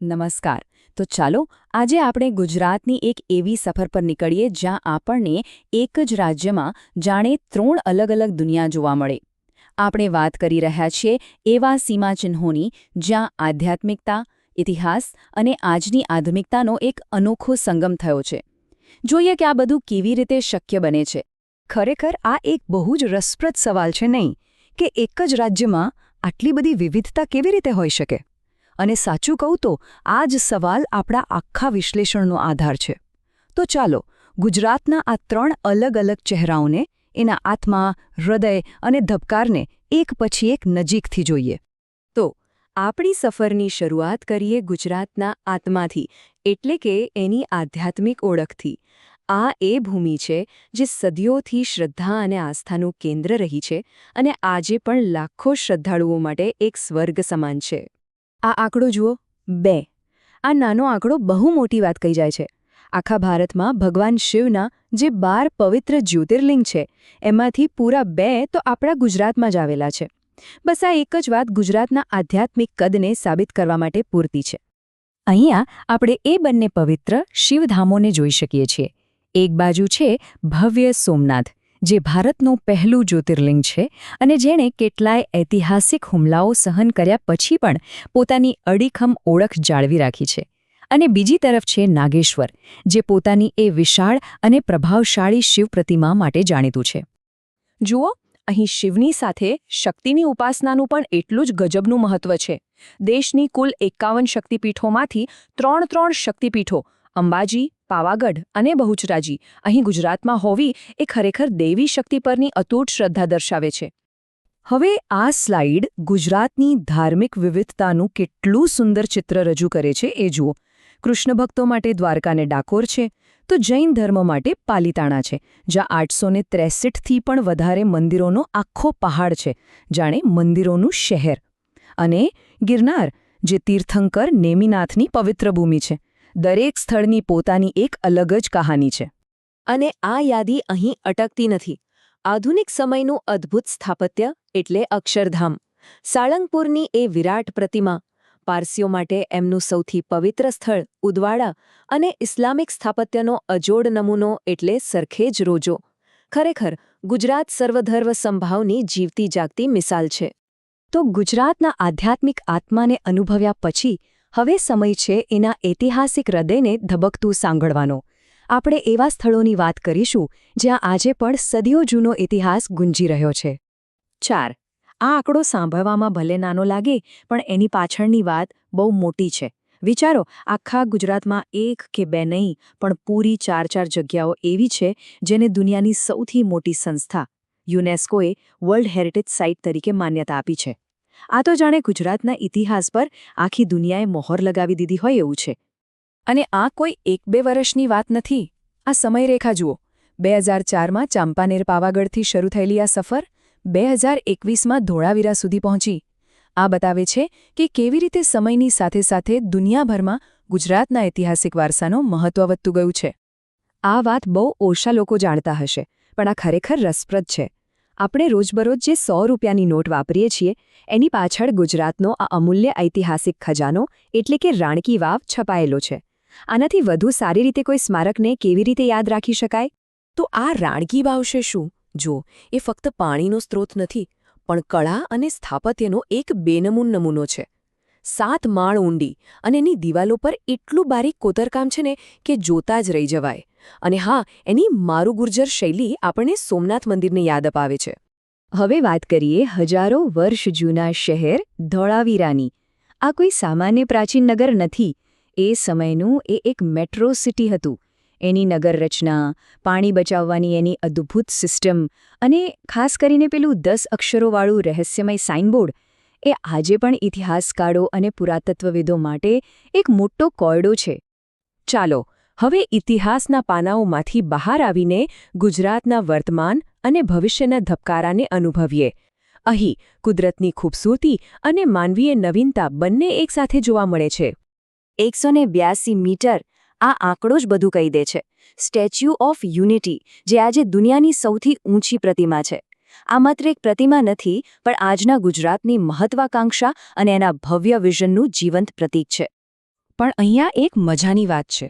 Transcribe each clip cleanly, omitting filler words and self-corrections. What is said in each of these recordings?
નમસ્કાર. તો ચાલો આજે આપણે ગુજરાતની એક એવી સફર પર નીકળીએ જ્યાં આપણને એક જ રાજ્યમાં જાણે 3 અલગ-અલગ દુનિયા જોવા મળે. આપણે વાત કરી રહ્યા છીએ એવા સીમાચિહ્નોની જ્યાં આધ્યાત્મિકતા, ઇતિહાસ અને આજની આધુનિકતાનો એક અનોખો સંગમ થયો છે. જોઈએ કે આ બધું કેવી રીતે શક્ય બને છે. ખરેખર આ એક બહુ જ રસપ્રદ સવાલ છે નહીં કે એક જ રાજ્યમાં આટલી બધી વિવિધતા કેવી રીતે હોઈ શકે? અને સાચું કહું તો આ જ સવાલ આપણા આખા વિશ્લેષણનો આધાર છે. તો ચાલો ગુજરાતના આ 3 અલગ-અલગ ચહેરાઓને, એના આત્મા, હૃદય અને ધબકારને એક પછી એક નજીકથી જોઈએ. તો આપણી સફરની શરૂઆત કરીએ ગુજરાતના આત્માથી, એટલે કે એની આધ્યાત્મિક ઓળખથી. આ એ ભૂમિ છે જે સદીઓથી શ્રદ્ધા અને આસ્થાનું કેન્દ્ર રહી છે અને આજે પણ લાખો શ્રદ્ધાળુઓ માટે એક સ્વર્ગ સમાન છે. આ આંકડો જુઓ, 2. આ નાનો આંકડો બહુ મોટી વાત કહી જાય છે. આખા ભારતમાં ભગવાન શિવના જે 12 પવિત્ર જ્યોતિર્લિંગ છે એમાંથી પૂરા 2 તો આપણા ગુજરાતમાં જ આવેલા છે. બસ આ એક જ વાત ગુજરાતના આધ્યાત્મિક કદને સાબિત કરવા માટે પૂરતી છે. અહીંયા આપણે એ બંને પવિત્ર શિવધામોને જોઈ શકીએ છીએ. એક બાજુ છે ભવ્ય સોમનાથ, જે ભારતનું પહેલું જ્યોતિર્લિંગ છે અને જેણે કેટલાય ઐતિહાસિક હુમલાઓ સહન કર્યા પછી પણ પોતાની અડીખમ ઓળખ જાળવી રાખી છે. અને બીજી તરફ છે નાગેશ્વર, જે પોતાની એ વિશાળ અને પ્રભાવશાળી શિવ પ્રતિમા માટે જાણીતું છે. જુઓ, અહીં શિવની સાથે શક્તિની ઉપાસનાનું પણ એટલું જ ગજબનું મહત્વ છે. દેશની કુલ 51 શક્તિપીઠોમાંથી 3 શક્તિપીઠો અંબાજી, પાવાગઢ અને બહુચરાજી અહીં ગુજરાતમાં હોવી એ ખરેખર દેવી શક્તિ પરની અતૂટ શ્રદ્ધા દર્શાવે છે. હવે આ સ્લાઇડ ગુજરાતની ધાર્મિક વિવિધતાનું કેટલું સુંદર ચિત્ર રજૂ કરે છે એ જુઓ. કૃષ્ણ ભક્તો માટે દ્વારકાને ડાકોર છે, તો જૈન ધર્મ માટે પાલિતાણા છે, જ્યાં 863થી પણ વધારે મંદિરોનો આખો પહાડ છે, જાણે મંદિરોનું શહેર. અને ગિરનાર, જે તીર્થંકર નેમિનાથની પવિત્ર ભૂમિ છે. દરેક સ્થળની પોતાની એક અલગ જ કહાની છે. અને આ યાદી અહીં અટકતી નથી. આધુનિક સમયનું અદ્ભુત સ્થાપત્ય એટલે અક્ષરધામ. સાળંગપુરની એ વિરાટ પ્રતિમા, પારસીઓ માટે એમનું સૌથી પવિત્ર સ્થળ ઉદવાડા અને ઇસ્લામિક સ્થાપત્યનો અજોડ નમૂનો એટલે સરખેજ રોજો. ખરેખર ગુજરાત સર્વધર્મ સંભાવની જીવતી જાગતી મિસાલ છે. તો ગુજરાતના આધ્યાત્મિક આત્માને અનુભવ્યા પછી હવે સમય છે એના ઐતિહાસિક હૃદયને ધબકતું સાંભળવાનો. આપણે એવા સ્થળોની વાત કરીશું જ્યાં આજે પણ સદીઓ જૂનો ઇતિહાસ ગુંજી રહ્યો છે. 4. આ આંકડો સાંભળવામાં ભલે નાનો લાગે, પણ એની પાછળની વાત બહુ મોટી છે. વિચારો, આખા ગુજરાતમાં 1 કે 2 નહીં, પણ પૂરી 4 જગ્યાઓ એવી છે જેને દુનિયાની સૌથી મોટી સંસ્થા યુનેસ્કોએ વર્લ્ડ હેરિટેજ સાઇટ તરીકે માન્યતા આપી છે. આ તો જાણે ગુજરાતના ઇતિહાસ પર આખી દુનિયાએ મહોર લગાવી દીધી હોય એવું છે. અને આ કોઈ 1-2 વર્ષની વાત નથી. આ સમયરેખા જુઓ. 2004માં ચાંપાનેર પાવાગઢથી શરૂ થયેલી આ સફર 2021માં ધોળાવીરા સુધી પહોંચી. આ બતાવે છે કે કેવી રીતે સમયની સાથે સાથે દુનિયાભરમાં ગુજરાતના ઐતિહાસિક વારસાનો મહત્વ વધતું ગયું છે. આ વાત બહુ ઓછા લોકો જાણતા હશે, પણ આ ખરેખર રસપ્રદ છે. આપણે રોજબરોજ જે 100 રૂપિયાની નોટ વાપરીએ છીએ એની પાછળ ગુજરાતનો આ અમૂલ્ય ઐતિહાસિક ખજાનો એટલે કે રાણકી વાવ છપાયેલો છે. આનાથી વધુ સારી રીતે કોઈ સ્મારકને કેવી રીતે યાદ રાખી શકાય? તો આ રાણકી વાવ છે શું? જો, એ ફક્ત પાણીનો સ્ત્રોત નથી, પણ કળા અને સ્થાપત્યનો એક બેનમૂન નમૂનો છે. 7 માળ ઊંડી અને એની દિવાલો પર એટલું બારીક કોતરકામ છે ને કે જોતા જ રહી જવાય. અને હા, એની મારું ગુર્જર શૈલી આપણને સોમનાથ મંદિરને યાદ અપાવે છે. હવે વાત કરીએ હજારો વર્ષ જૂના શહેર ધોળાવીરાની. આ કોઈ સામાન્ય પ્રાચીન નગર નથી. એ સમયનું એ એક મેટ્રો સિટી હતું. એની નગર રચના, પાણી બચાવવાની એની અદ્ભુત સિસ્ટમ અને ખાસ કરીને પેલું 10 અક્ષરોવાળું રહસ્યમય સાઇનબોર્ડ એ આજે પણ ઇતિહાસકારો અને પુરાતત્વવિદો માટે એક મોટો કોયડો છે. ચાલો હવે ઇતિહાસના પાનાઓમાંથી બહાર આવીને ગુજરાતના વર્તમાન અને ભવિષ્યના ધબકારાને અનુભવીએ. અહીં કુદરતની ખૂબસૂરતી અને માનવીય નવીનતા બંને એકસાથે જોવા મળે છે. 182 મીટર આ આંકડો જ બધું કહી દે છે. સ્ટેચ્યુ ઓફ યુનિટી, જે આજે દુનિયાની સૌથી ઊંચી પ્રતિમા છે. આ માત્ર એક પ્રતિમા નથી, પણ આજના ગુજરાતની મહત્વાકાંક્ષા અને એના ભવ્ય વિઝનનું જીવંત પ્રતીક છે. પણ અહીંયા એક મજાની વાત છે.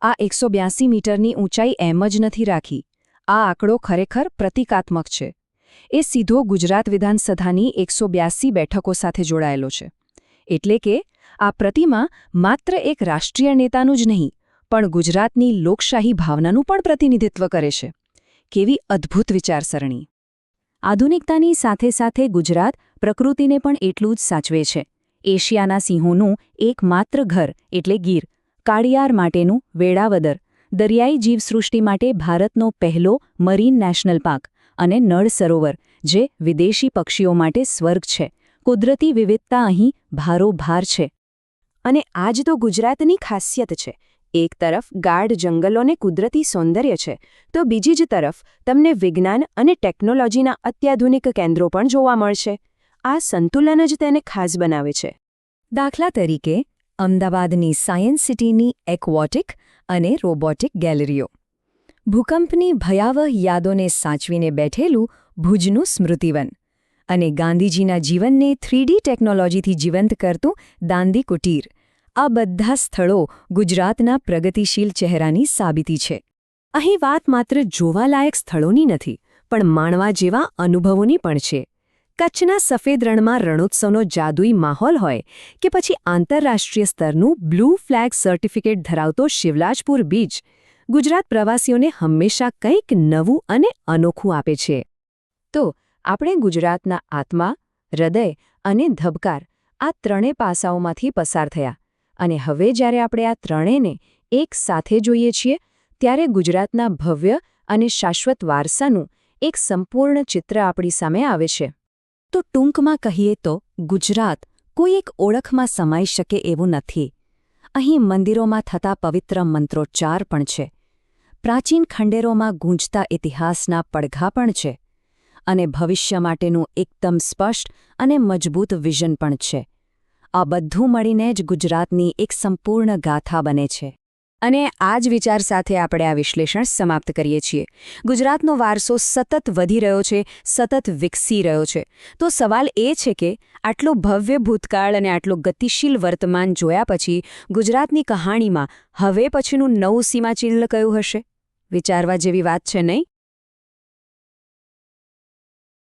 આ 182 મીટરની ઊંચાઈ એમ જ નથી રાખી. આ આંકડો ખરેખર પ્રતિકાત્મક છે. એ સીધો ગુજરાત વિધાનસભાની 182 બેઠકો સાથે જોડાયેલો છે. એટલે કે આ પ્રતિમા માત્ર એક રાષ્ટ્રીય નેતાનું જ નહીં, પણ ગુજરાતની લોકશાહી ભાવનાનું પણ પ્રતિનિધિત્વ કરે છે. કેવી અદ્ભુત વિચારસરણી! આધુનિકતાની સાથે સાથે ગુજરાત પ્રકૃતિને પણ એટલું જ સાચવે છે. એશિયાના સિંહોનું એકમાત્ર ઘર એટલે ગીર, કાળિયાર માટેનું વેળાવદર, દરિયાઈ જીવસૃષ્ટિ માટે ભારતનો પહેલો મરીન નેશનલ પાર્ક અને નળ સરોવર, જે વિદેશી પક્ષીઓ માટે સ્વર્ગ છે. કુદરતી વિવિધતા અહીં ભારોભાર છે. અને આ જ તો ગુજરાતની ખાસિયત છે. એક તરફ ગાઢ જંગલોને કુદરતી સૌંદર્ય છે, તો બીજી જ તરફ તમને વિજ્ઞાન અને ટેકનોલોજીના અત્યાધુનિક કેન્દ્રો પણ જોવા મળશે. આ સંતુલન જ તેને ખાસ બનાવે છે. દાખલા તરીકે અમદાવાદની સાયન્સ સિટીની એક્વોટિક અને રોબોટિક ગેલેરીઓ, ભૂકંપની ભયાવહ યાદોને સાચવીને બેઠેલું ભુજનું સ્મૃતિવન, અને ગાંધીજીના જીવનને 3D ટેકનોલોજીથી જીવંત કરતું દાંડી કુટીર. આ બધા સ્થળો ગુજરાતના પ્રગતિશીલ ચહેરાની સાબિતી છે. અહીં વાત માત્ર જોવાલાયક સ્થળોની નથી, પણ માણવા જેવા અનુભવોની પણ છે. કચ્છના સફેદ રણમાં રણોત્સવનો જાદુઈ માહોલ હોય કે પછી આંતરરાષ્ટ્રીય સ્તરનું બ્લુ ફ્લેગ સર્ટિફિકેટ ધરાવતો શિવલાજપુર બીચ, ગુજરાત પ્રવાસીઓને હંમેશા કંઈક નવું અને અનોખું આપે છે. તો આપણે ગુજરાતના આત્મા, હૃદય અને ધબકાર આ ત્રણેય પાસાઓમાંથી પસાર થયા. અને હવે જ્યારે આપણે આ ત્રણેયને એક સાથે જોઈએ છીએ, ત્યારે ગુજરાતના ભવ્ય અને શાશ્વત વારસાનું એક સંપૂર્ણ ચિત્ર આપણી સામે આવે છે. તો ટૂંકમાં કહીએ તો ગુજરાત કોઈ એક ઓળખમાં સમાઈ શકે એવું નથી. અહીં મંદિરોમાં થતા પવિત્ર મંત્રોચ્ચાર પણ છે, પ્રાચીન ખંડેરોમાં ગૂંજતા ઇતિહાસના પડઘા પણ છે, અને ભવિષ્ય માટેનું એકદમ સ્પષ્ટ અને મજબૂત વિઝન પણ છે. આ બધું મળીને જ ગુજરાતની એક સંપૂર્ણ ગાથા બને છે. અને આ જ વિચાર સાથે આપણે આ વિશ્લેષણ સમાપ્ત કરીએ છીએ. ગુજરાતનો વારસો સતત વધી રહ્યો છે, સતત વિકસી રહ્યો છે. તો સવાલ એ છે કે આટલો ભવ્ય ભૂતકાળ અને આટલો ગતિશીલ વર્તમાન જોયા પછી ગુજરાતની કહાણીમાં હવે પછીનું નવું સીમાચિહ્ન કયું હશે? વિચારવા જેવી વાત છે, નહીં?